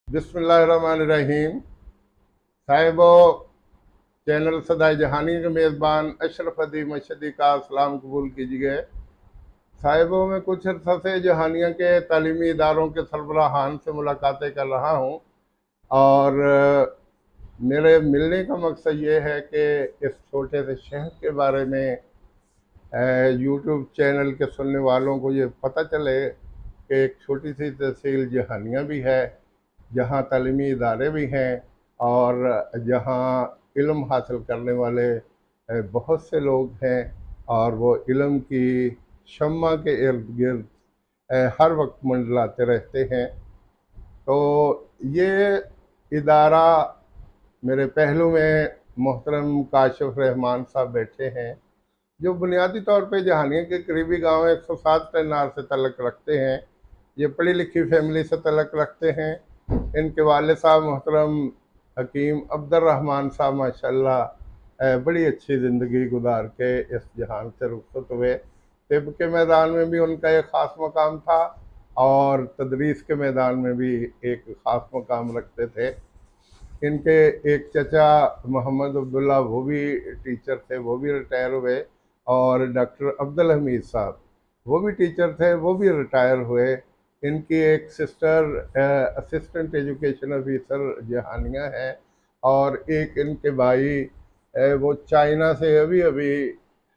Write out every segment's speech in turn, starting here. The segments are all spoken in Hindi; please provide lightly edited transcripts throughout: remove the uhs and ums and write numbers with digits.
बिस्मिल्लाहिर्रहमानिर्रहीम। साहिबो, चैनल सदाई जहानी के मेज़बान अशरफ अदी मशदी का सलाम कबूल कीजिए। साहिबों, में कुछ अर्सा से जहानिया के तालीमी इदारों के सरबराहान से मुलाकातें कर रहा हूँ और मेरे मिलने का मकसद ये है कि इस छोटे से शहर के बारे में यूट्यूब चैनल के सुनने वालों को ये पता चले कि एक छोटी सी तहसील जहानिया भी है, जहाँ तालीमी इदारे भी हैं और जहाँ इल्म हासिल करने वाले बहुत से लोग हैं और वो इल्म की शम्मा के इर्द गिर्द हर वक्त मंडलाते रहते हैं। तो ये इदारा, मेरे पहलू में मोहतरम काशिफ रहमान साहब बैठे हैं, जो बुनियादी तौर पे जहानिया के करीबी गांव 107 टनार से तल्लक रखते हैं। ये पढ़ी लिखी फैमिली से तल्लक रखते हैं। इनके वाले साहब मोहतरम हकीम अब्दुर्रहमान साहब माशाल्लाह बड़ी अच्छी ज़िंदगी गुजार के इस जहान से रुखसत हुए। तिब के मैदान में भी उनका एक ख़ास मकाम था और तदरीस के मैदान में भी एक ख़ास मकाम रखते थे। इनके एक चचा मोहम्मद अब्दुल्ला, वो भी टीचर थे, वो भी रिटायर हुए। और डॉक्टर अब्दुल हमीद साहब, वो भी टीचर थे, वो भी रिटायर हुए। इनकी एक sister assistant education officer Jahania है और एक इनके भाई वो चाइना से अभी अभी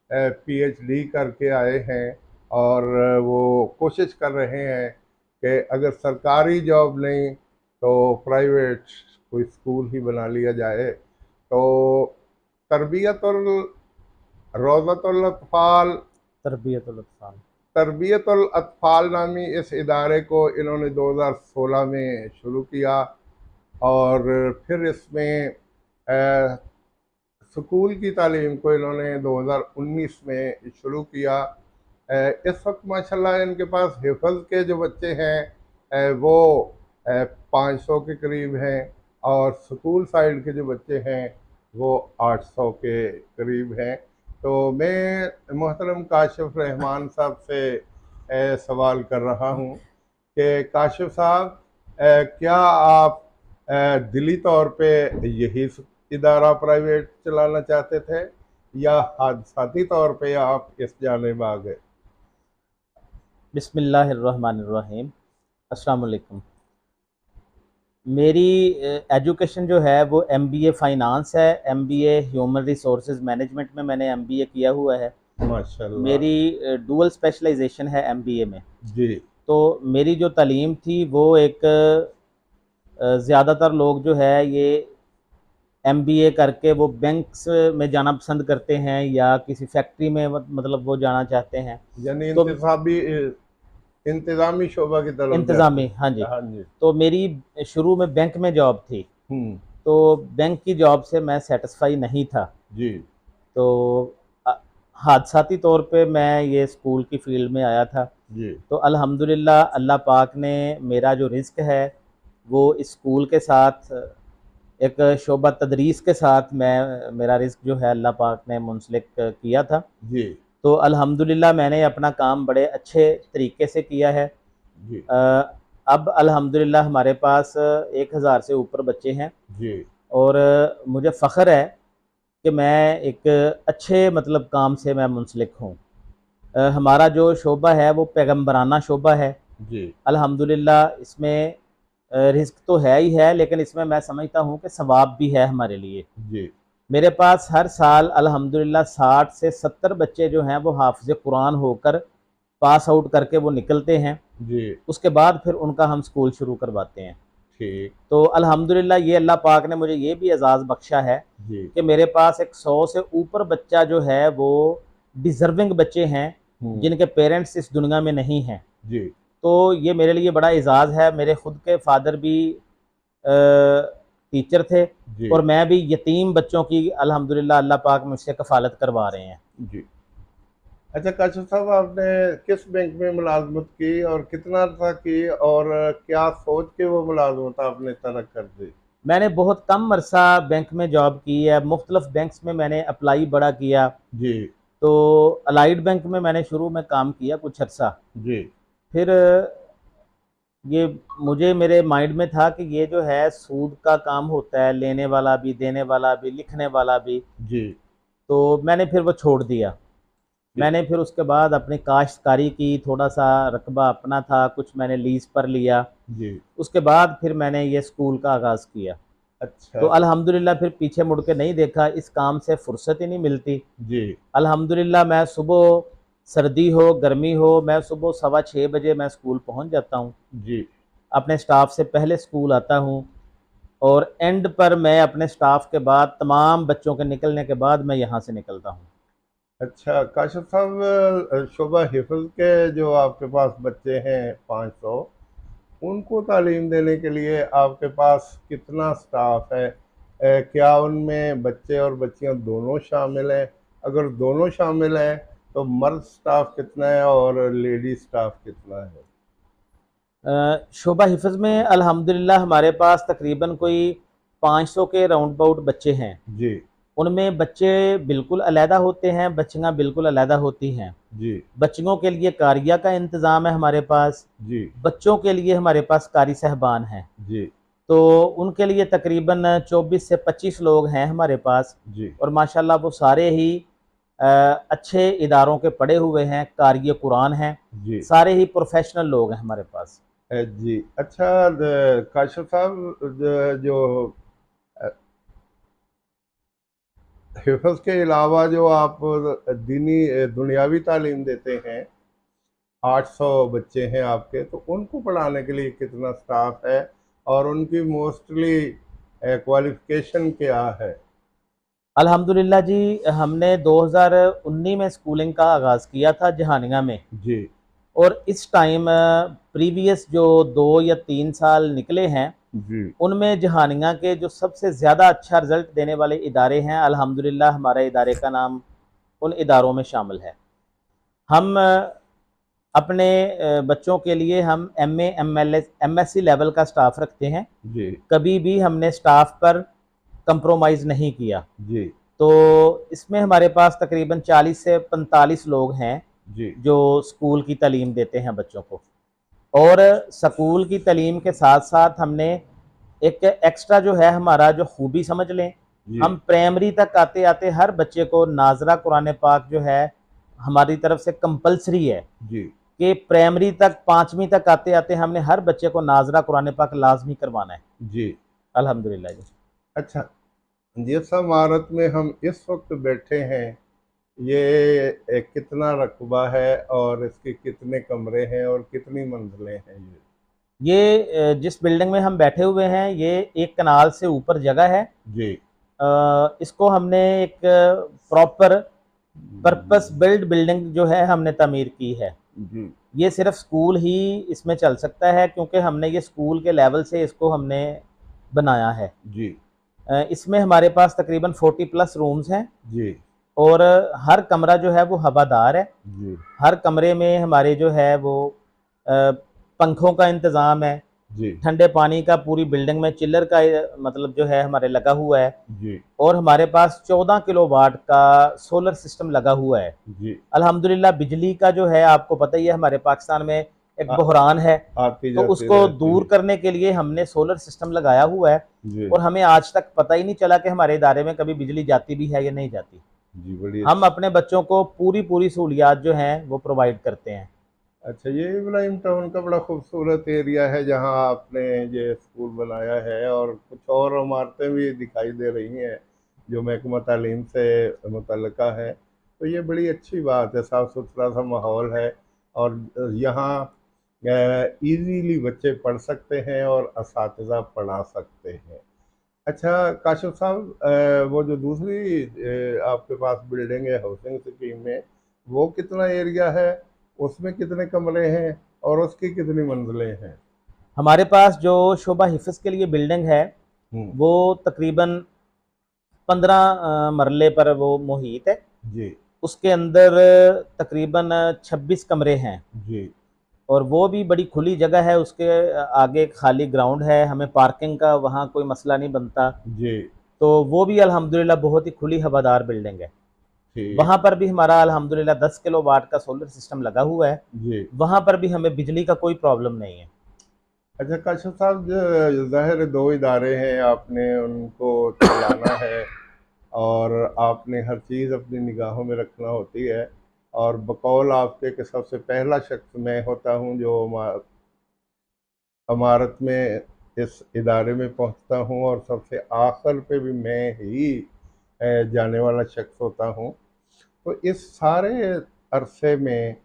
पीएचडी करके आए हैं और वो कोशिश कर रहे हैं कि अगर सरकारी जॉब नहीं तो प्राइवेट कोई स्कूल ही बना लिया जाए। तो तरबियतुल रोज़तुल अत्फाल तरबियतुल अत्फाल। तरबियतुल अत्फाल नामी इस इदारे को इन्होंने 2016 में शुरू किया और फिर इसमें स्कूल की तालीम को इन्होंने 2019 में शुरू किया। इस वक्त माशाल्लाह इनके पास हिफ़्ज़ के जो बच्चे हैं वो 500 के करीब हैं और स्कूल साइड के जो बच्चे हैं वो 800 के करीब हैं। तो मैं मोहतरम काशिफ रहमान साहब से सवाल कर रहा हूँ कि काशिफ साहब, क्या आप दिली तौर पे यही इदारा प्राइवेट चलाना चाहते थे या हादसाती तौर पे आप इस जानिब आ गए? बिस्मिल्लाहिर्रहमानिर्रहीम। अस्सलाम वालेकुम। मेरी एजुकेशन जो है वो एमबीए फ़ाइनांस है, एमबीए ह्यूमन रिसोर्सेज मैनेजमेंट में मैंने एमबीए किया हुआ है। माशाल्लाह। मेरी डुअल स्पेशलाइजेशन है एमबीए में। जी। तो मेरी जो तालीम थी वो एक ज़्यादातर लोग जो है ये एमबीए करके वो बैंक्स में जाना पसंद करते हैं या किसी फैक्ट्री में मतलब वो जाना चाहते हैं। यानी तो इंतज़ामी शोबा की तरफ जाते इंतज़ामी, हाँ जी। हैं। हाँ जी। तो मेरी शुरू में बैंक में जॉब थी, हम्म। तो बैंक की जॉब से मैं सेटिस्फाई नहीं था। जी। तो अ, हादसाती तौर पे मैं ये स्कूल की फ़ील्ड में आया था। जी। तो अल्हम्दुलिल्लाह अल्लाह पाक ने मेरा जो रिज़्क है वो इस स्कूल के साथ एक शोबा तदरीस के साथ मेरा रिज़्क जो है अल्लाह पाक ने मुंसलिक किया था। जी। तो अल्हम्दुलिल्लाह मैंने अपना काम बड़े अच्छे तरीके से किया है। जी। अ, अब अल्हम्दुलिल्लाह हमारे पास 1000 से ऊपर बच्चे हैं जी। और मुझे फ़ख्र है कि मैं एक अच्छे मतलब काम से मैं मुंसलिक हूँ। हमारा जो शोबा है वो पैगम्बराना शोबा है। जी। अल्हम्दुलिल्लाह इसमें रिस्क तो है ही है, लेकिन इसमें मैं समझता हूँ कि सवाब भी है हमारे लिए। जी। मेरे पास हर साल अल्हम्दुलिल्लाह 60 से 70 बच्चे जो हैं वो हाफ़िज़ कुरान होकर पास आउट करके वो निकलते हैं। जी। उसके बाद फिर उनका हम स्कूल शुरू करवाते हैं। ठीक। तो अल्हम्दुलिल्लाह ये अल्लाह पाक ने मुझे ये भी एज़ाज़ बख्शा है जी। कि मेरे पास एक 100 से ऊपर बच्चा जो है वो डिज़र्विंग बच्चे हैं, जिनके पेरेंट्स इस दुनिया में नहीं हैं। जी। तो ये मेरे लिए बड़ा एज़ाज़ है। मेरे खुद के फ़ादर भी टीचर थे जी। और मैं भी यतीम बच्चों की अल्हम्दुलिल्लाह अल्लाह पाक मुझसे कफ़ालत करवा रहे हैं। जी। अच्छा काशिफ साहब, आपने किस बैंक में मुलाजमत की और कितना अर्सा की और क्या सोच के वो मुलाजमत आपने तरक कर दी? मैंने बहुत कम अरसा बैंक में जॉब की है, मुख्तलिफ़ बैंक्स में मैंने अप्लाई बड़ा किया। जी। तो अलाइड बैंक में मैंने शुरू में काम किया कुछ अरसा। जी। फिर ये मुझे मेरे माइंड में था कि ये जो है सूद का काम होता है, लेने वाला भी, देने वाला भी, लिखने वाला भी। जी तो मैंने फिर वो छोड़ दिया। जी मैंने फिर उसके बाद अपनी काश्तकारी की, थोड़ा सा रकबा अपना था, कुछ मैंने लीज पर लिया। जी। उसके बाद फिर मैंने ये स्कूल का आगाज़ किया। तो अच्छा। अल्हम्दुलिल्लाह फिर पीछे मुड़ के नहीं देखा, इस काम से फुर्सत ही नहीं मिलती। जी अल्हम्दुलिल्लाह मैं सुबह, सर्दी हो गर्मी हो, मैं सुबह 6:15 बजे मैं स्कूल पहुंच जाता हूं। जी। अपने स्टाफ से पहले स्कूल आता हूं, और एंड पर मैं अपने स्टाफ के बाद, तमाम बच्चों के निकलने के बाद मैं यहाँ से निकलता हूँ। अच्छा काशिफ साहब, शोबा हिफ्ज के जो आपके पास बच्चे हैं 500, उनको तालीम देने के लिए आपके पास कितना स्टाफ है? क्या उनमें बच्चे और बच्चियां दोनों शामिल हैं? अगर दोनों शामिल हैं तो मर्द स्टाफ कितना है और लेडी स्टाफ कितना है? शोबा हिफ्ज़ में अल्हम्दुलिल्लाह हमारे पास तकरीबन कोई 500 के राउंड अबाउट बच्चे हैं। जी उनमें बच्चे बिल्कुल अलहदा होते हैं, बच्चियाँ बिल्कुल अलहदा होती हैं। जी बच्चियों के लिए कारिया का इंतज़ाम है हमारे पास, जी बच्चों के लिए हमारे पास कारी साहबान हैं। जी तो उनके लिए तकरीबन 24 से 25 लोग हैं हमारे पास। जी और माशाल्लाह वो सारे ही अ, अच्छे इदारों के पढ़े हुए हैं, कारी कुरान हैं, जी सारे ही प्रोफेशनल लोग हैं हमारे पास। जी। अच्छा, काशिफ साहब, जो हिफ्ज के अलावा जो आप दीनी दुनियावी तालीम देते हैं, 800 बच्चे हैं आपके, तो उनको पढ़ाने के लिए कितना स्टाफ है और उनकी मोस्टली क्वालिफिकेशन क्या है? अल्हम्दुलिल्लाह जी, हमने 2019 में स्कूलिंग का आगाज़ किया था जहानिया में। जी और इस टाइम प्रीवियस जो 2 या 3 साल निकले हैं, जी उनमें जहानिया के जो सबसे ज़्यादा अच्छा रिज़ल्ट देने वाले इदारे हैं, अल्हम्दुलिल्लाह हमारे इदारे का नाम उन इदारों में शामिल है। हम अपने बच्चों के लिए हम एमए, एमएलएस, एमएससी लेवल का स्टाफ रखते हैं। जी कभी भी हमने स्टाफ पर कंप्रोमाइज़ नहीं किया। जी तो इसमें हमारे पास तकरीबन 40 से 45 लोग हैं जी जो स्कूल की तालीम देते हैं बच्चों को। और स्कूल की तालीम के साथ साथ हमने एक एक्स्ट्रा जो है हमारा जो खूबी समझ लें, जी हम प्राइमरी तक आते आते हर बच्चे को नाजरा कुरान पाक जो है हमारी तरफ से कंपलसरी है जी कि प्राइमरी तक, 5वीं तक आते आते हमने हर बच्चे को नाजरा कुरान पाक लाजमी करवाना है। जी। अल्हम्दुलिल्लाह जी। अच्छा, जिस इमारत में हम इस वक्त बैठे हैं, ये कितना रकबा है और इसके कितने कमरे हैं और कितनी मंजिलें हैं ये? ये जिस बिल्डिंग में हम बैठे हुए हैं, ये एक कनाल से ऊपर जगह है। जी इसको हमने एक प्रॉपर पर्पस बिल्ड बिल्डिंग जो है हमने तामीर की है। जी ये सिर्फ स्कूल ही इसमें चल सकता है, क्योंकि हमने ये स्कूल के लेवल से इसको हमने बनाया है। जी इसमें हमारे पास तकरीबन 40 प्लस रूम्स हैं। जी और हर कमरा जो है वो हवादार है। जी हर कमरे में हमारे जो है वो पंखों का इंतज़ाम है। जी ठंडे पानी का पूरी बिल्डिंग में चिल्लर का मतलब जो है हमारे लगा हुआ है। जी और हमारे पास 14 किलोवाट का सोलर सिस्टम लगा हुआ है। जी। अल्हम्दुलिल्लाह बिजली का जो है आपको पता ही है, हमारे पाकिस्तान में एक आ, बहरान है। आती तो जाती उसको रहती दूर है। करने के लिए हमने सोलर सिस्टम लगाया हुआ है। जी और हमें आज तक पता ही नहीं चला कि हमारे इदारे में कभी बिजली जाती भी है या नहीं जाती। जी, बड़ी हम अच्छी। अपने बच्चों को पूरी पूरी सहूलियात जो हैं वो प्रोवाइड करते हैं। अच्छा, ये इब्राहिम टाउन का बड़ा खूबसूरत एरिया है जहाँ आपने ये स्कूल बनाया है, और कुछ और इमारतें भी दिखाई दे रही हैं जो महकमा तालीम से मुतल्लिका है। तो ये बड़ी अच्छी बात है, साफ़ सुथरा सा माहौल है, और यहाँ इजीली बच्चे पढ़ सकते हैं और असातिज़ा पढ़ा सकते हैं। अच्छा काशिफ साहब, वो जो दूसरी आपके पास बिल्डिंग है हाउसिंग स्कीम में, वो कितना एरिया है, उसमें कितने कमरे हैं और उसकी कितनी मंजिलें हैं? हमारे पास जो शोभा हिफ्स के लिए बिल्डिंग है, हम्म। वो तकरीबन 15 मरले पर वो मुहित है। जी उसके अंदर तकरीबन 26 कमरे हैं। जी और वो भी बड़ी खुली जगह है, उसके आगे खाली ग्राउंड है, हमें पार्किंग का वहाँ कोई मसला नहीं बनता। जी। तो वो भी अल्हम्दुलिल्लाह बहुत ही खुली हवादार बिल्डिंग है। ठीक। वहाँ पर भी हमारा अल्हम्दुलिल्लाह 10 किलो वाट का सोलर सिस्टम लगा हुआ है। जी। वहाँ पर भी हमें बिजली का कोई प्रॉब्लम नहीं है। अच्छा काशिफ साहब, ज़ाहिर है दो इदारे हैं, आपने उनको चलाना है और आपने हर चीज़ अपनी निगाहों में रखना होती है। और बकौल आपके कि सबसे पहला शख्स मैं होता हूँ जो इमारत में इस इदारे में पहुँचता हूँ, और सबसे आखिर पे भी मैं ही जाने वाला शख्स होता हूँ। तो इस सारे अरसे में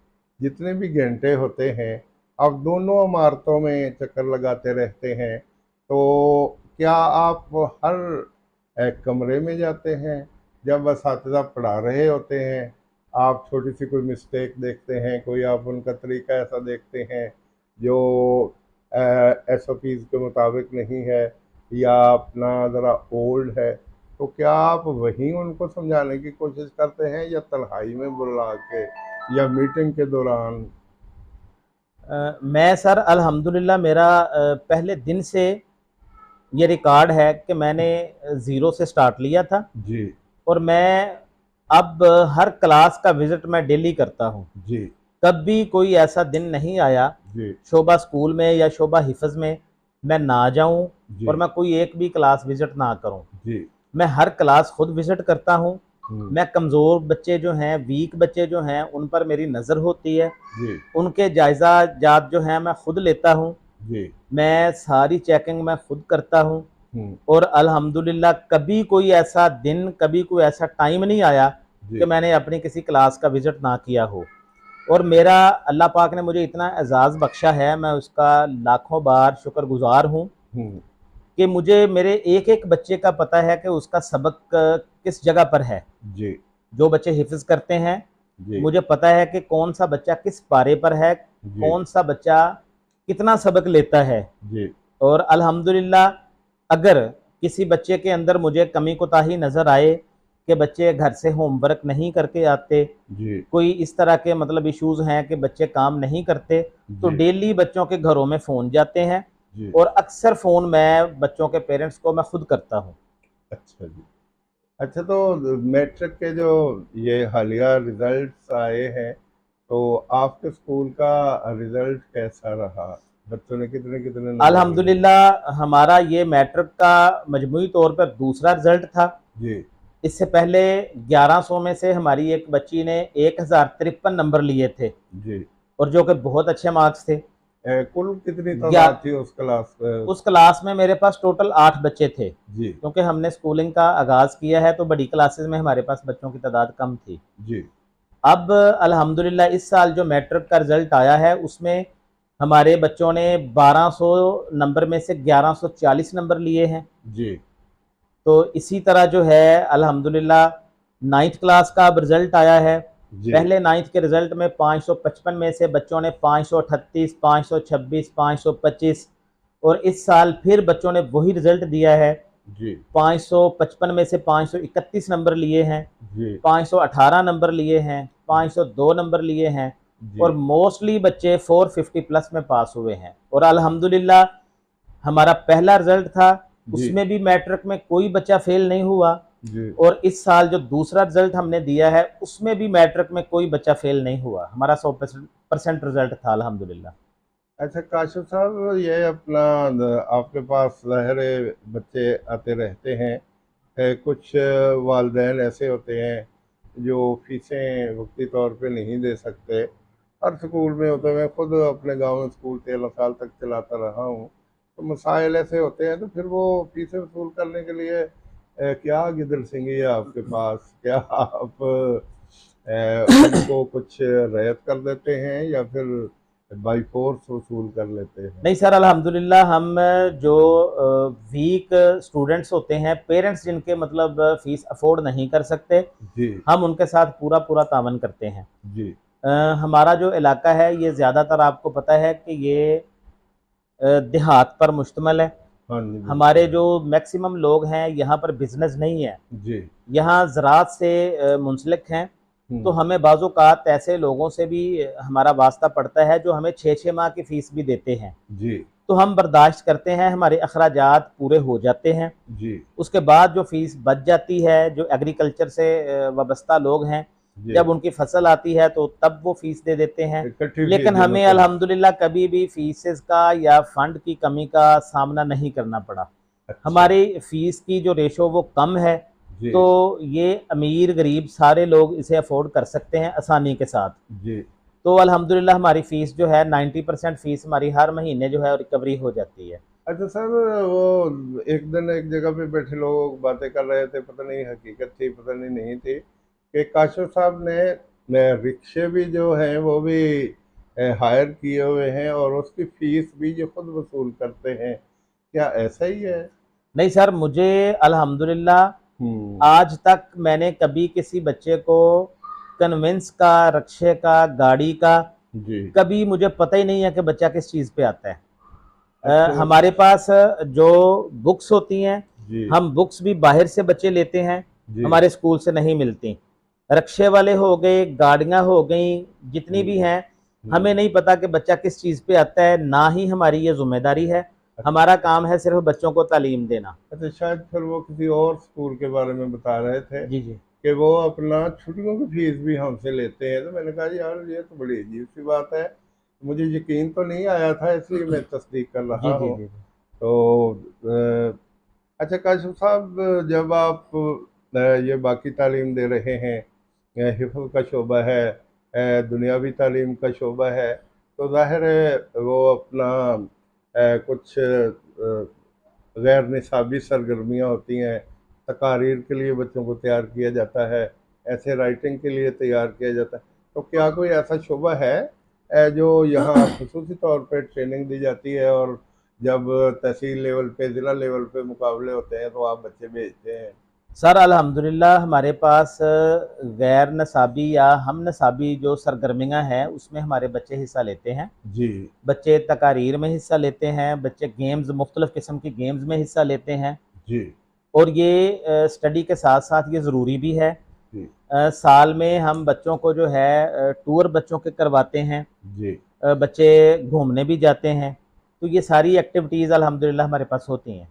जितने भी घंटे होते हैं, आप दोनों इमारतों में चक्कर लगाते रहते हैं। तो क्या आप हर कमरे में जाते हैं? जब असातिज़ा पढ़ा रहे होते हैं, आप छोटी सी कोई मिस्टेक देखते हैं, कोई आप उनका तरीका ऐसा देखते हैं जो SOPs के मुताबिक नहीं है, या अपना ज़रा ओल्ड है, तो क्या आप वहीं उनको समझाने की कोशिश करते हैं, या तन्हाई में बुला के, या मीटिंग के दौरान? मैं सर अल्हम्दुलिल्लाह मेरा पहले दिन से ये रिकॉर्ड है कि मैंने ज़ीरो से स्टार्ट लिया था, जी। और मैं अब हर क्लास का विज़िट मैं डेली करता हूँ। जी। कभी कोई ऐसा दिन नहीं आया जी। शोभा स्कूल में या शोभा हिफ़्ज़ में मैं ना जाऊँ जी। और मैं कोई एक भी क्लास विज़िट ना करूँ। जी। मैं हर क्लास खुद विज़िट करता हूँ। हम्म। मैं कमज़ोर बच्चे जो हैं, वीक बच्चे जो हैं, उन पर मेरी नज़र होती है। जी। उनके जायज़ात जो हैं मैं खुद लेता हूँ। जी। मैं सारी चेकिंग मैं खुद करता हूँ। हम्म। और अल्हम्दुलिल्लाह कभी कोई ऐसा दिन, कभी कोई ऐसा टाइम नहीं आया कि जी। मैंने अपनी किसी क्लास का विज़िट ना किया हो। और मेरा अल्लाह पाक ने मुझे इतना एज़ाज़ बख्शा है, मैं उसका लाखों बार शुक्रगुज़ार हूँ हम्म। कि मुझे मेरे एक-एक बच्चे का पता है कि उसका सबक किस जगह पर है। जी। जो बच्चे हिफ़्ज़ करते हैं, जी। मुझे पता है कि कौन-सा बच्चा किस पारे पर है, जी। कौन-सा बच्चा कितना सबक लेता है। जी। और अल्हम्दुलिल्लाह अगर किसी बच्चे के अंदर मुझे कमी कोताही नज़र आए कि बच्चे घर से होमवर्क नहीं करके आते, जी। कोई इस तरह के मतलब इश्यूज़ हैं कि बच्चे काम नहीं करते, तो जी। डेली बच्चों के घरों में फ़ोन जाते हैं, जी। और अक्सर फ़ोन मैं बच्चों के पेरेंट्स को मैं खुद करता हूँ। अच्छा जी। अच्छा, तो मैट्रिक के जो ये हालिया रिजल्ट्स आए हैं, तो आपके स्कूल का रिजल्ट कैसा रहा? बच्चों ने कितने कितने नंबर लिए? अल्हम्दुलिल्लाह हमारा ये मैट्रिक का मजमूई तौर पर दूसरा रिज़ल्ट था। जी। इससे पहले 1100 में से हमारी एक बच्ची ने 1053 नंबर लिए थे, जी। और जो कि बहुत अच्छे मार्क्स थे। कुल कितनी ग्या तादाद थी उस क्लास उस क्लास में मेरे पास टोटल 8 बच्चे थे, जी। क्योंकि हमने स्कूलिंग का आगाज़ किया है तो बड़ी क्लासेस में हमारे पास बच्चों की तादाद कम थी। जी। अब अल्हम्दुलिल्लाह इस साल जो मैट्रिक का रिज़ल्ट आया है उसमें हमारे बच्चों ने 1200 नंबर में से 1140 नंबर लिए हैं। जी। तो इसी तरह जो है अल्हम्दुलिल्लाह 9th क्लास का अब रिज़ल्ट आया है। जी। पहले 9th के रिज़ल्ट में 555 में से बच्चों ने 538, 526, 525, और इस साल फिर बच्चों ने वही रिज़ल्ट दिया है। जी। 555 में से 531 नंबर लिए हैं, जी। 518 नंबर लिए हैं, 502 नंबर लिए हैं, जी। और मोस्टली बच्चे 450 प्लस में पास हुए हैं। और अल्हम्दुलिल्लाह हमारा पहला रिज़ल्ट था, जी। उसमें भी मैट्रिक में कोई बच्चा फेल नहीं हुआ, जी। और इस साल जो दूसरा रिज़ल्ट हमने दिया है उसमें भी मैट्रिक में कोई बच्चा फेल नहीं हुआ। हमारा 100% रिज़ल्ट था अल्हम्दुलिल्लाह। अच्छा काशिफ साहब, ये अपना आपके पास ज़ाहिर है बच्चे आते रहते हैं। कुछ वालिदैन ऐसे होते हैं जो फीसें वक्ती तौर पे नहीं दे सकते। हर स्कूल में होते हैं, मैं खुद अपने गांव में स्कूल 13 साल तक चलाता रहा हूँ। तो मसाइल ऐसे होते हैं, तो फिर वो फीसें वसूल करने के लिए क्या गिदड़ सिंगी है आपके पास? क्या आप उनको कुछ रियायत कर देते हैं, या फिर बाई फोर्स वसूल कर लेते हैं? नहीं सर, अल्हम्दुलिल्लाह हम जो वीक स्टूडेंट्स होते हैं, पेरेंट्स जिनके मतलब फ़ीस अफ़ोर्ड नहीं कर सकते, जी। हम उनके साथ पूरा पूरा तावन करते हैं। जी। हमारा जो इलाका है ये ज़्यादातर आपको पता है कि ये देहात पर मुश्तमिल है। हाँ जी, हमारे बिल्कुल। जो मैक्सिमम लोग हैं यहाँ पर बिज़नेस नहीं है, जी। यहाँ ज़राअत से मुंसलिक हैं। तो हम्म। हमें बाज़-औक़ात ऐसे लोगों से भी हमारा वास्ता पड़ता है जो हमें 6-6 माह की फ़ीस भी देते हैं। जी। तो हम बर्दाश्त करते हैं, हमारे अखराजात पूरे हो जाते हैं। जी। उसके बाद जो फ़ीस बच जाती है, जो एग्रीकल्चर से वाबस्ता लोग हैं, जी। जब उनकी फसल आती है तो तब वो फीस दे देते हैं। इकट्ठी फीस लेकिन देना हमें पड़ता है। अल्हम्दुलिल्लाह कभी भी फीसेस का या फंड की कमी का सामना नहीं करना पड़ा। अच्छा। हमारी फीस की जो रेशो वो कम है, जी। तो ये अमीर गरीब सारे लोग इसे अफोर्ड कर सकते हैं आसानी के साथ। जी। तो अल्हम्दुलिल्लाह हमारी फ़ीस जो है 90% फ़ीस हमारी हर महीने जो है रिकवरी हो जाती है। अच्छा सर, वो एक दिन एक जगह पे बैठे लोग बातें कर रहे थे, पता नहीं हकीकत थी पता नहीं नहीं थी, कि काशिफ साहब ने रिक्शे भी जो हैं वो भी हायर किए हुए हैं और उसकी फीस भी जो खुद वसूल करते हैं, क्या ऐसा ही है? नहीं सर, मुझे अल्हम्दुलिल्लाह हम्म। आज तक मैंने कभी किसी बच्चे को कन्विंस का, रिक्शे का, गाड़ी का, जी। कभी मुझे पता ही नहीं है कि बच्चा किस चीज़ पे आता है। अच्छा। हमारे पास जो बुक्स होती हैं, जी। हम बुक्स भी बाहर से बच्चे लेते हैं, जी। हमारे स्कूल से नहीं मिलती। रिक्शे वाले हो गए, गाड़ियाँ हो गईं, जितनी भी हम्म। हैं, हमें हम्म। नहीं पता कि बच्चा किस चीज़ पे आता है, ना ही हमारी ये ज़िम्मेदारी है। अच्छा। हमारा काम है सिर्फ़ बच्चों को तालीम देना। अच्छा, शायद फिर वो किसी और स्कूल के बारे में बता रहे थे जी, जी। कि वो अपना छुट्टियों की फीस भी हमसे लेते हैं, तो मैंने कहा यार ये तो बड़ी अजीब सी बात है, मुझे यकीन तो नहीं आया था इसलिए मैं तस्दीक कर जी, रहा जी, हूँ। जी, जी। तो अच्छा काशिफ साहब, जब आप ये बाकी तालीम दे रहे हैं, हिफ्ज़ का शोबा है, दुनियावी तालीम का शोबा है, तो ज़ाहिर है वो अपना कुछ गैर निसाबी सरगर्मियाँ होती हैं, तकारीर के लिए बच्चों को तैयार किया जाता है, ऐसे राइटिंग के लिए तैयार किया जाता है। तो क्या कोई ऐसा शोबा है जो यहाँ ख़ुसूसी तौर पे ट्रेनिंग दी जाती है और जब तहसील लेवल पे, ज़िला लेवल पे मुकाबले होते हैं तो आप बच्चे भेजते हैं? सर अल्हम्दुलिल्लाह हमारे पास गैर नसाबी या हम नसाबी जो सरगर्मियाँ हैं, उसमें हमारे बच्चे हिस्सा लेते हैं। जी। बच्चे तकारीर में हिस्सा लेते हैं, बच्चे गेम्स मुख्तलिफ़ किस्म की गेम्स में हिस्सा लेते हैं, जी। और ये स्टडी के साथ-साथ ये ज़रूरी भी है। जी। साल में हम बच्चों को जो है टूर बच्चों के करवाते हैं, जी। बच्चे घूमने भी जाते हैं, तो ये सारी एक्टिविटीज़ अल्हम्दुलिल्लाह हमारे पास होती हैं।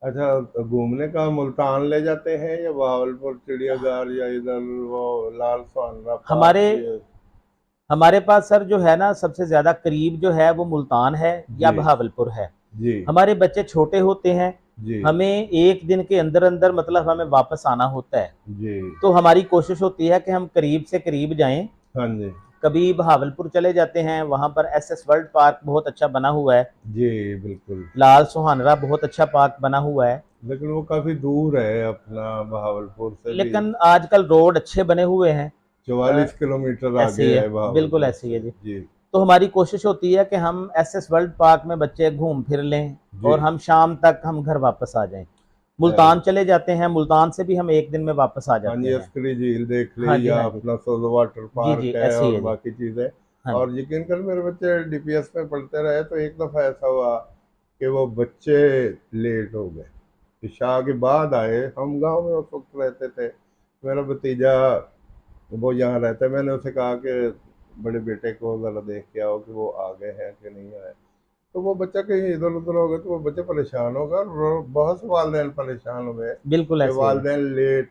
अच्छा, तो घूमने का मुल्तान ले जाते हैं या बहावलपुर चिड़ियाघर या इधर वो लाल सुहाना पार्क हमारे ये? हमारे पास सर जो है ना, सबसे ज़्यादा करीब जो है वो मुल्तान है या जी। बहावलपुर है। जी। हमारे बच्चे छोटे होते हैं, जी। हमें 1 दिन के अंदर-अंदर मतलब हमें वापस आना होता है। जी। तो हमारी कोशिश होती है कि हम करीब से करीब जाएँ। हाँ जी। कभी बहावलपुर चले जाते हैं, वहाँ पर एसएस वर्ल्ड पार्क बहुत अच्छा बना हुआ है। जी। बिल्कुल। लाल सुहानरा बहुत अच्छा पार्क बना हुआ है। लेकिन वो काफ़ी दूर है अपना बहावलपुर से भी, लेकिन आजकल रोड अच्छे बने हुए हैं। अ, 44 किलोमीटर ऐसे ही आगे है, है बिल्कुल बहावलपुर ऐसे ही से। है जी। जी। तो हमारी कोशिश होती है कि हम एसएस वर्ल्ड पार्क में बच्चे घूम फिर लें जी। और हम शाम तक हम घर वापस आ जाएँ। अ, मुल्तान चले जाते हैं, मुल्तान से भी हम 1 दिन में वापस आ हाँ जाते जी, हैं। अस्करी झील देख ली हाँ जी, या हाँ जी। अपना सोजो वाटर जी, पार्क जी, है ऐसे ही और है जी। बाकी चीज़ें। हाँ जी। और यकीन कर, मेरे बच्चे डीपीएस में पढ़ते रहे तो एक दफ़ा ऐसा हुआ कि वो बच्चे लेट हो गए, इशा के बाद आए। हम गांव में उस वक्त रहते थे, मेरा भतीजा वो यहाँ रहता है, मैंने उसे कहा कि बड़े बेटे को ज़रा देख के आओ कि वो आ गए हैं कि नहीं आए। तो वो बच्चा कहीं इधर उधर हो गया तो वो बच्चे परेशान हो गए और बहुत से वालिदैन परेशान हो गए बिल्कुल कि ऐसे ही है। वालिदैन लेट,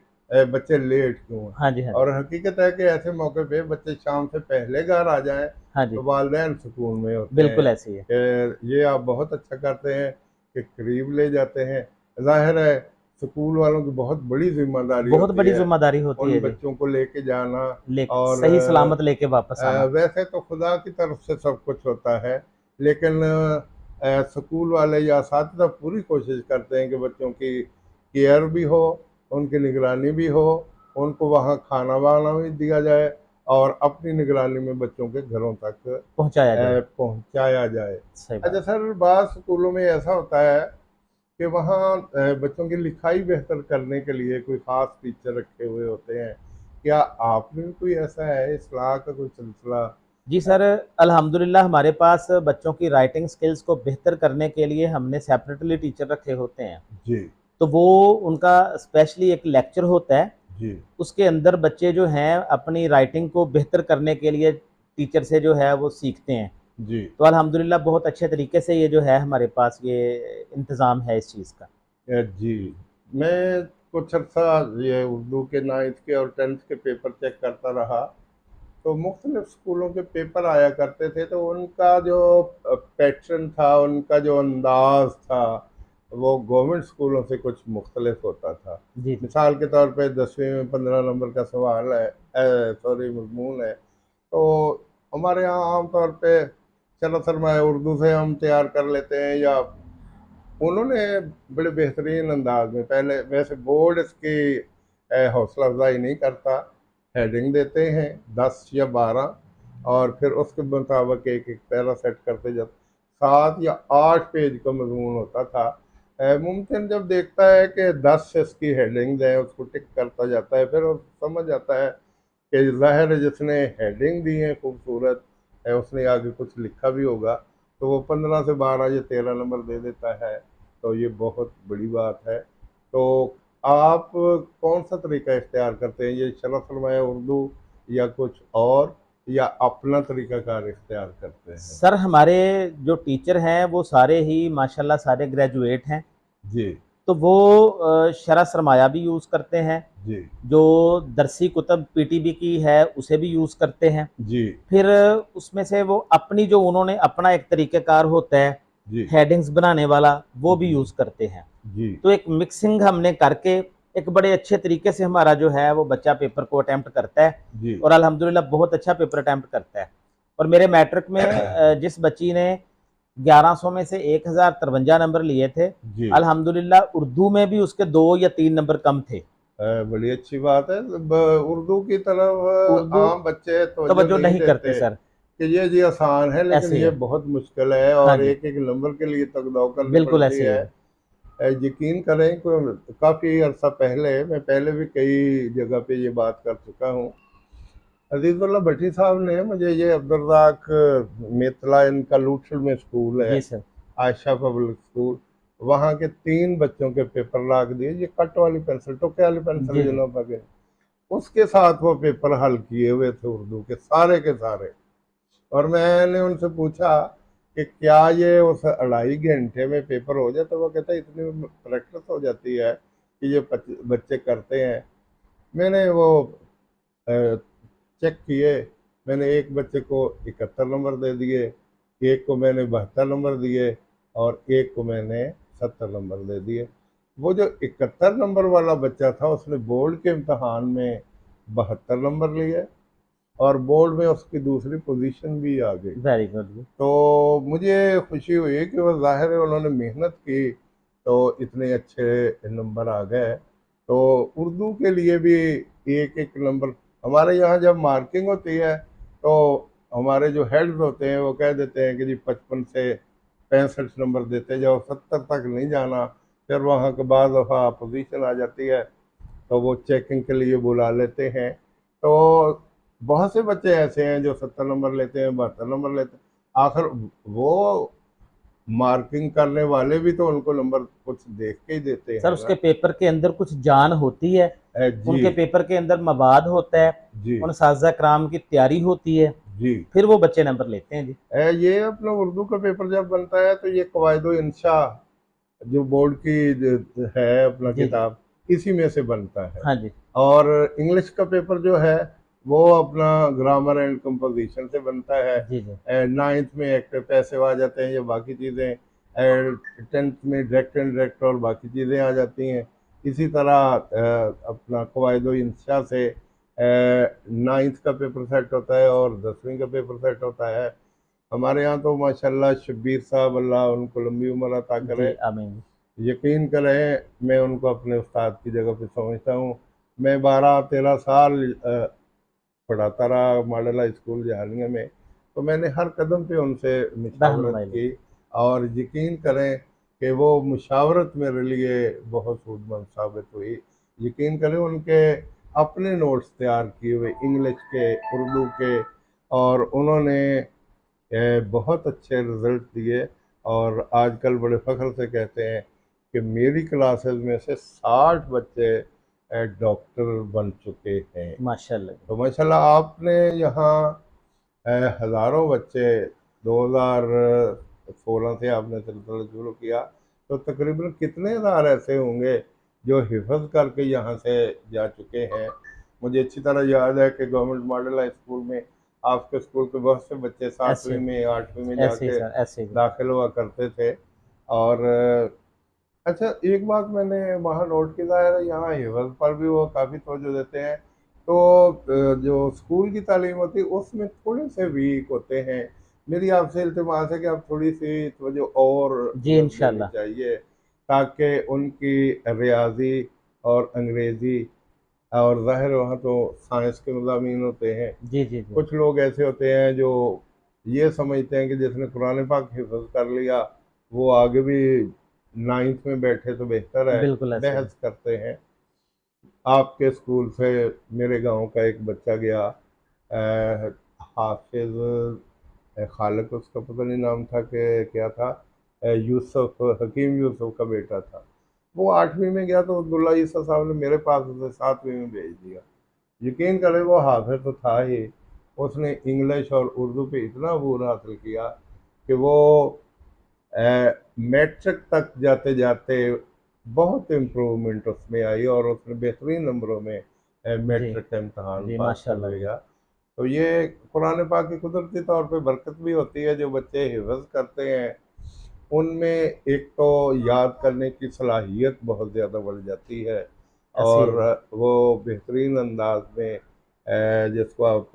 बच्चे लेट क्यों हैं। हाँ जी, हाँ जी। और हकीकत है कि ऐसे मौके पे बच्चे शाम से पहले घर आ जाएं हाँ जी, तो वालिदैन सुकून में होते हैं बिल्कुल ऐसे ही है। कि ये आप बहुत अच्छा करते हैं कि करीब ले जाते हैं। जाहिर है स्कूल वालों की बहुत बड़ी जिम्मेदारी बहुत होती बड़ी है ज़िम्मेदारी होती उन है जी। बच्चों को लेके जाना। ले और सही सलामत लेके वापस आना। वैसे तो खुदा की तरफ से सब कुछ होता है, लेकिन स्कूल वाले या असातिज़ा पूरी कोशिश करते हैं कि बच्चों की केयर भी हो, उनकी निगरानी भी हो, उनको वहाँ खाना वाना भी दिया जाए और अपनी निगरानी में बच्चों के घरों तक पहुँचाया जाए। पहुँचाया जाए। सही अच्छा बात। सर, बाद स्कूलों में ऐसा होता है कि वहाँ बच्चों की लिखाई बेहतर करने के लिए कोई ख़ास टीचर रखे हुए होते हैं। क्या आपने भी कोई ऐसा है, इस्लाह का कोई सिलसिला? जी सर, अल्हम्दुलिल्लाह हमारे पास बच्चों की राइटिंग स्किल्स को बेहतर करने के लिए हमने सेपरेटली टीचर रखे होते हैं। जी। तो वो उनका स्पेशली एक लेक्चर होता है, जी। उसके अंदर बच्चे जो हैं अपनी राइटिंग को बेहतर करने के लिए टीचर से जो है वो सीखते हैं। जी। तो अल्हम्दुलिल्लाह बहुत अच्छे तरीके से ये जो है हमारे पास ये इंतज़ाम है इस चीज़ का। जी। मैं कुछ अर्सा ये उर्दू के 9th के और 10th के पेपर चेक करता रहा, तो मुख्तलिफ स्कूलों के पेपर आया करते थे, तो उनका जो पैटर्न था, उनका जो अंदाज था, वो गवर्नमेंट स्कूलों से कुछ मुख्तलिफ होता था। जी जी। मिसाल के तौर पे 10वीं में 15 नंबर का सवाल है, सॉरी मजमून है, तो हमारे यहाँ आमतौर पे चलो सरमाया उर्दू से हम तैयार कर लेते हैं, या उन्होंने बड़े बेहतरीन अंदाज में, पहले वैसे बोर्ड इसकी हौसला अफजाई नहीं करता, हेडिंग देते हैं 10 या 12, और फिर उसके मुताबिक एक एक पैरा सेट करते जाते। 7 या 8 पेज का मजमून होता था। मुमकिन जब देखता है कि 10 इसकी हेडिंग है, उसको टिक करता जाता है, फिर वो समझ जाता है कि ज़ाहिर है जिसने हेडिंग दी है खूबसूरत है, उसने आगे कुछ लिखा भी होगा, तो वो 15 से 12 या 13 नंबर दे देता है। तो ये बहुत बड़ी बात है। तो आप कौन सा तरीका इख्तियार करते हैं, ये शरफ फरमाया उर्दू या कुछ और, या अपना तरीक़ाकार इख्तियार करते हैं? सर हमारे जो टीचर हैं वो सारे ही माशाल्लाह सारे ग्रेजुएट हैं, जी तो वो शरह सरमाया भी यूज़ करते हैं, जी जो दरसी कुतब पीटीबी की है उसे भी यूज़ करते हैं। जी फिर उसमें से वो अपनी जो उन्होंने अपना एक तरीक़ेकार होता है जी हेडिंग्स बनाने वाला, वो भी यूज़ करते हैं। जी तो एक मिक्सिंग हमने करके एक बड़े अच्छे तरीके से हमारा जो है वो बच्चा पेपर को अटेम्प्ट करता है, जी और अल्हम्दुलिल्लाह बहुत अच्छा पेपर अटेम्प्ट करता है। और मेरे मैट्रिक में जिस बच्ची ने 1100 में से 1053 नंबर लिए थे, जी अल्हम्दुलिल्लाह उर्दू में भी उसके 2 या 3 नंबर कम थे। बड़ी अच्छी बात है। उर्दू की तरफ उर्दू आम बच्चे तवज्जो तवज्जो नहीं नहीं करते देते सर, कि ये जी आसान है, लेकिन ऐसे ही ये है। बहुत मुश्किल है, हाँ और जी, एक एक नंबर के लिए तकदौ करनी बिल्कुल पड़ती ऐसे ही है। है। यकीन करें कि काफ़ी अरसा पहले, मैं पहले भी कई जगह पे ये बात कर चुका हूँ, अजीज़ुल्लाह भट्टी साहब ने मुझे ये अब्दुर्रज़ाक मेतला, इनका लूथल में स्कूल है, जी सर। आयशा पब्लिक स्कूल, वहाँ के 3 बच्चों के पेपर लाग दिए, ये कट वाली पेंसिल, टुके वाली पेंसिल जी, जी। जिन्हों पके, उसके साथ वो पेपर हल किए हुए थे उर्दू के सारे। और मैंने उनसे पूछा कि क्या ये उस 2.5 घंटे में पेपर हो जाता? वो कहता है इतनी प्रैक्टिस हो जाती है कि ये बच्चे करते हैं। मैंने वो चेक किए, मैंने एक बच्चे को 71 नंबर दे दिए, एक को मैंने 72 नंबर दिए, और एक को मैंने 70 नंबर दे दिए। वो जो 71 नंबर वाला बच्चा था, उसने बोर्ड के इम्तहान में 72 नंबर लिए, और बोर्ड में उसकी दूसरी पोजीशन भी आ गई। वेरी गुड जी। तो मुझे खुशी हुई कि वो ज़ाहिर है उन्होंने मेहनत की, तो इतने अच्छे नंबर आ गए। तो उर्दू के लिए भी एक एक नंबर, हमारे यहाँ जब मार्किंग होती है, तो हमारे जो हेड्स होते हैं वो कह देते हैं कि जी 55 से 65 नंबर देते जाओ, 70 तक नहीं जाना। फिर वहाँ के बाद दफ़ा अपोजिशन आ जाती है, तो वो चेकिंग के लिए बुला लेते हैं। तो बहुत से बच्चे ऐसे हैं जो 70 नंबर लेते हैं, 72 नंबर लेते हैं। आखिर वो मार्किंग करने वाले भी तो उनको नंबर कुछ देख के ही देते सर हैं उसके ना। पेपर के अंदर कुछ जान होती है, जी उनके पेपर के अंदर मवाद होता है, जी उन साज़ा कराम की तैयारी होती है, जी। फिर वो बच्चे नंबर लेते हैं जी। ये अपना उर्दू का पेपर जब बनता है, तो ये कवायदो इंशा जो बोर्ड की है अपना जी, जी। किताब, इसी में से बनता है। हाँ जी। और इंग्लिश का पेपर जो है, वो अपना ग्रामर एंड कंपोजिशन से बनता है। जी, जी। 9th में एक्टिव पैसिव आ जाते हैं, ये बाकी चीज़ें। 10th में डायरेक्ट इनडायरेक्ट और बाकी चीज़ें आ जाती हैं। इसी तरह अपना कवायदो इंशा से 9th का पेपर सेट होता है, और 10वीं का पेपर सेट होता है। हमारे यहाँ तो माशाल्लाह शब्बीर साहब, अल्लाह उनको लंबी उम्र अता करे, जी, आमीन। यकीन करें मैं उनको अपने उस्ताद की जगह पे समझता हूँ। मैं 12-13 साल पढ़ाता रहा मॉडल हाई स्कूल जहानिया में, तो मैंने हर कदम पे उनसे मुशावरत रहनुमाई की, और यकीन करें कि वो मुशावरत मेरे लिए बहुत सूदमंद साबित हुई। यकीन करें उनके अपने नोट्स तैयार किए हुए इंग्लिश के, उर्दू के, और उन्होंने बहुत अच्छे रिजल्ट दिए, और आजकल बड़े फ़ख्र से कहते हैं कि मेरी क्लासेस में से 60 बच्चे डॉक्टर बन चुके हैं। माशाल्लाह जी। तो माशाल्लाह आपने यहाँ हज़ारों बच्चे 2016 से आपने सिलसिला शुरू किया, तो तकरीबन कितने हज़ार ऐसे होंगे जो हिफज करके यहाँ से जा चुके हैं। मुझे अच्छी तरह याद है कि गवर्नमेंट मॉडल हाई स्कूल में आपके स्कूल के बहुत से बच्चे ऐसे 7वीं में 8वीं में ऐसे ही जाके सर, ऐसे ही। दाखिल हुआ करते थे। और अच्छा, एक बात मैंने वहाँ नोट किया है, यहाँ हिफज पर भी वो काफ़ी तवज्जो देते हैं। तो जो स्कूल की तालीम होती है उसमें थोड़े से वीक होते हैं। मेरी आपसे इल्तिमास है कि आप थोड़ी सी तवज्जो और जी देनी इंशाल्लाह। चाहिए, ताकि उनकी रियाजी और अंग्रेज़ी और ज़ाहिर वहाँ तो साइंस के मज़ामीन होते हैं। जी जी जी। कुछ लोग ऐसे होते हैं जो ये समझते हैं कि जिसने कुरान पाक हिफ्ज़ कर लिया वो आगे भी 9th में बैठे तो बेहतर है, बिल्कुल ऐसे ही। बहस करते हैं। आपके स्कूल से मेरे गांव का एक बच्चा गया, हाफिज खालिक उसका पता नहीं नाम था कि क्या था, यूसुफ, हकीम यूसुफ का बेटा था। वो 8वीं में गया तो अब्दुल्ला ईसा साहब ने मेरे पास उसे 7वीं में भेज दिया। यकीन करें वो हाफिज तो था ही, उसने इंग्लिश और उर्दू पे इतना अबूर हासिल किया कि वो मैट्रिक तक जाते जाते बहुत इम्प्रूवमेंट उसमें आई और उसने बेहतरीन नंबरों में जी मैट्रिक का इम्तहान जी पास कर माशाल्लाह जी। लिया। तो ये कुरान पाक की कुदरती तौर पे बरकत भी होती है। जो बच्चे हिफ्ज़ करते हैं उनमें एक तो याद करने की सलाहियत बहुत ज़्यादा बढ़ जाती है, ऐसे ही और है जी। वो बेहतरीन अंदाज में जिसको आप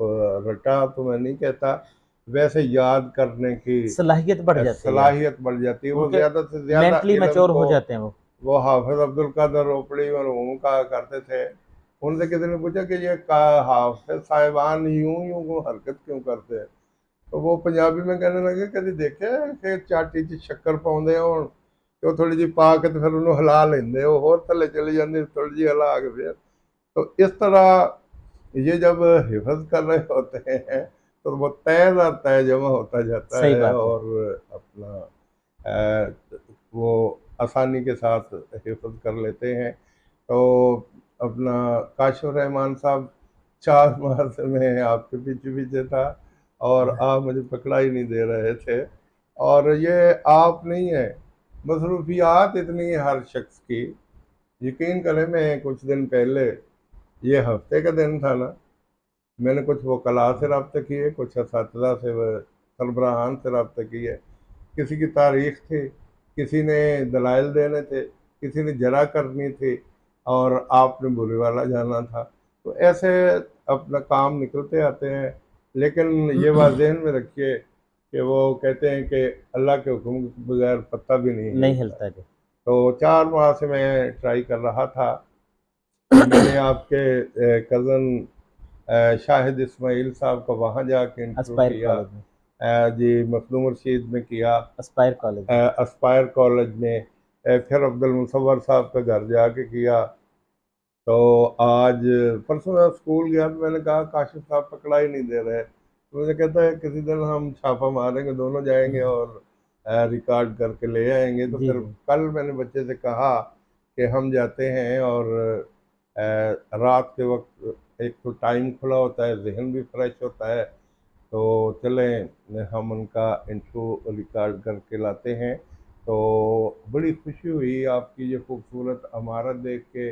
रटा तो मैं नहीं कहता, वैसे याद करने की सलाहियत बढ़ जाती है, सलाहियत बढ़ जाती है। वो उनके ज़्यादा से ज़्यादा मेंटली इल्म मैच्योर को, हो जाते हैं वो हाफिज अब्दुल कादर रोपड़ी मरहूम कहा करते थे। उनसे किसी ने पूछा कि ये का हाफिज साहिबान यूं यूं को हरकत क्यों करते हैं, तो वो पंजाबी में कहने लगे कभी देखे कि चाटी च शक्कर पाਉਂਦੇ ਹੋਣ ਤੇ ਉਹ थोड़ी जी पा के तो फिर उन्होंने हिला लेंदे, वो होर थल्ले चली जाती थोड़ी जी हिला के फिर। तो इस तरह ये जब हिफज कर रहे होते हैं तो वो तय दर तय जमा होता जाता सही है, बात है। और अपना अ, वो आसानी के साथ हिफज कर लेते हैं। तो अपना काशिफ रहमान साहब 4 माह से मैं आपके पीछे पीछे था और आप मुझे पकड़ा ही नहीं दे रहे थे। और ये आप नहीं है, मसरूफियात इतनी है हर शख्स की। यकीन करें, मैं कुछ दिन पहले, ये हफ्ते का दिन था ना, मैंने कुछ वकला से रब्ते किए, कुछ असातिज़ा से सरबराहान से रब्ते किए। किसी की तारीख थी, किसी ने दलाइल देने थे, किसी ने जरा करनी थी, और आपने बुरे वाला जाना था। तो ऐसे अपना काम निकलते आते हैं। लेकिन ये बात जहन में रखिए कि वो कहते हैं कि अल्लाह के हुक्म के बगैर पत्ता भी नहीं नहीं हिलता। हिलता जी। तो 4 माह से मैं ट्राई कर रहा था। तो मैंने आपके कज़न शाहिद इस्माइल साहब का वहाँ जाके इंटरव्यू एस्पायर किया। कॉलेज में। जी मखदूम रशीद में किया, एस्पायर कॉलेज में। अस्पायर कॉलेज में, फिर अब्दुल मुसव्वर साहब के घर जाके किया। तो आज परसों मैं स्कूल गया तो मैंने कहा काशिफ साहब पकड़ा ही नहीं दे रहे, तो मुझे कहता है किसी दिन हम छापा मारेंगे, दोनों जाएंगे और रिकॉर्ड करके ले आएंगे। तो जी फिर जी। कल मैंने बच्चे से कहा कि हम जाते हैं, और रात के वक्त एक तो टाइम खुला होता है, जहन भी फ्रेश होता है, तो चलें हम उनका इंटरव्यू रिकॉर्ड करके लाते हैं। तो बड़ी खुशी हुई आपकी ये खूबसूरत इमारत देख के,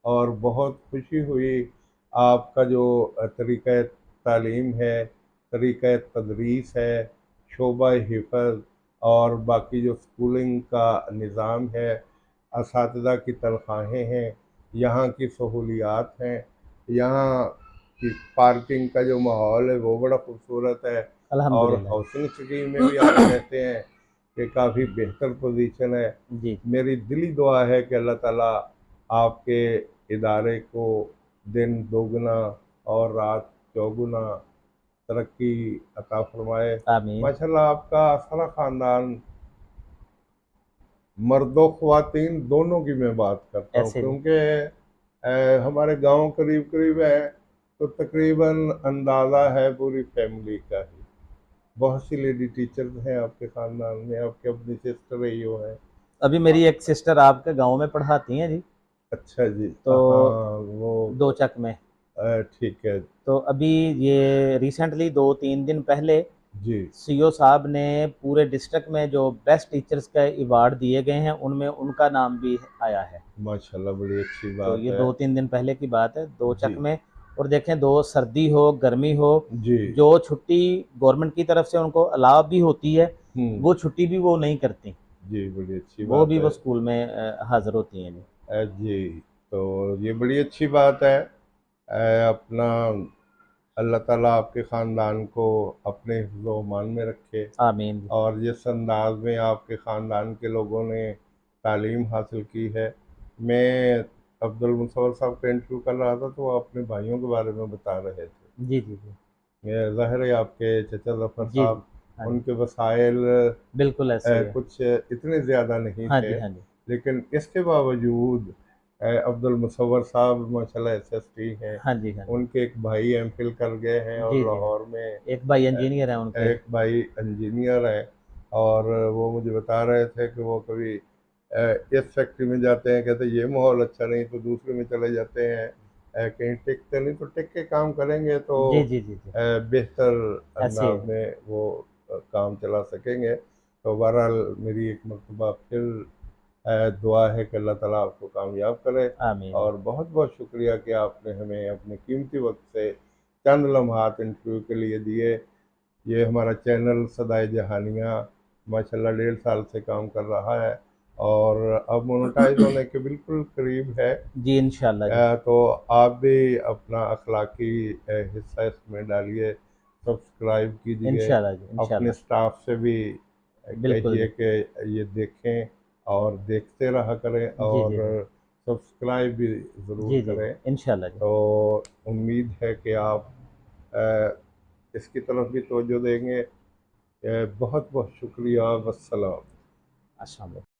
और बहुत खुशी हुई आपका जो तरीक़ा तालीम है, तरीक़ा तदरीस है, शोबा हिफ़्ज़ और बाकी जो स्कूलिंग का निज़ाम है, असातिज़ा की तनख्वाहें हैं, यहाँ की सहूलियात हैं, यहाँ कि पार्किंग का जो माहौल है वो बड़ा खूबसूरत है। और अल्हम्दुलिल्लाह। हाउसिंग स्कीम में भी आप कहते हैं कि काफ़ी बेहतर पोजीशन है। जी। मेरी दिली दुआ है कि अल्लाह ताला आपके इदारे को दिन दोगुना और रात चौगुना तरक्की अता फरमाए। आमीन। माशाल्लाह आपका सारा ख़ानदान, मर्दों ख्वातीन दोनों की मैं बात करता हूँ, ऐसे जी। क्योंकि हमारे गांव करीब करीब है, तो तकरीबन अंदाज़ा है पूरी फैमिली का ही। बहुत सी लेडी टीचर्स हैं आपके ख़ानदान में, आपकी अपनी सिस्टर रही हो हैं। अभी मेरी एक सिस्टर आपके गांव में पढ़ाती हैं जी। अच्छा जी, तो हाँ वो दो चक में। ठीक है। तो अभी ये रिसेंटली 2-3 दिन पहले जी। सीईओ साहब ने पूरे डिस्ट्रिक्ट में जो बेस्ट टीचर्स का अवार्ड दिए गए हैं उनमें उनका नाम भी आया है। माशाल्लाह, बड़ी अच्छी तो बात ये है। 2-3 दिन पहले की बात है, 2 चक जी, में। और देखें, 2 सर्दी हो, गर्मी हो, जी। जो छुट्टी गवर्नमेंट की तरफ से उनको अलाउ भी होती है, हुँ। वो छुट्टी भी वो नहीं करती। जी, बड़ी अच्छी वो बात भी है। वो स्कूल में हाज़िर होती हैं जी। जी, तो ये बड़ी अच्छी बात है। अपना अल्लाह ताला आपके ख़ानदान को अपने हिफ़्ज़-ओ-अमान में रखे, आमीन जी। और जिस अंदाज़ में आपके ख़ानदान के लोगों ने तालीम हासिल की है। मैं अब्दुल मुसव्वर साहब का इंटरव्यू कर रहा था, तो वो अपने भाइयों के बारे में बता रहे थे। जी, जी, जी। ये ज़ाहिर है आपके चचा ज़फ़र जी, जी। साहब, हाँ जी, उनके वसाइल बिल्कुल ऐसे ही है। कुछ इतने ज़्यादा नहीं हाँ जी, थे, हाँ जी। लेकिन इसके बावजूद अब्दुल मुसव्वर साहब माशाल्लाह एसएसटी हैं। हाँ जी, हाँ जी। उनके एक भाई एमफिल कर गए हैं, और जी, जी, हाँ। लाहौर में एक भाई अ, इंजीनियर हैं उनके। एक भाई इंजीनियर है। और वो मुझे बता रहे थे कि वो कभी इस फैक्ट्री में जाते हैं, कहते ये माहौल अच्छा नहीं, तो दूसरे में चले जाते हैं। कहीं टिकते नहीं, तो टिक के काम करेंगे तो जी, जी, जी, जी। बेहतर ऐसे ही अंदाज है। में वो काम चला सकेंगे। तो बहरहाल मेरी एक मरतबा फिर दुआ है कि अल्लाह ताला आपको कामयाब करे। आमीन। और बहुत बहुत शुक्रिया कि आपने हमें अपने कीमती वक्त से चंद लम्हात इंटरव्यू के लिए दिए। ये हमारा चैनल सदाए जहानियाँ माशाल्लाह 1.5 साल से काम कर रहा है, और अब मोनेटाइज होने के बिल्कुल करीब है। जी, इंशाल्लाह जी। तो आप भी अपना अखलाकी हिस्सा इसमें डालिए, सब्सक्राइब कीजिए, इंशाल्लाह जी, अपने इंशाल्लाह। स्टाफ से भी बिल्कुल कहिए जी। कि ये देखें और देखते रहा करें, जी, और जी, जी। सब्सक्राइब भी ज़रूर जी, जी, जी। करें। इंशाल्लाह जी। तो उम्मीद है कि आप अ, इसकी तरफ भी तवज्जो देंगे। बहुत बहुत शुक्रिया, वस्सलाम। अस्सलाम वालेकुम।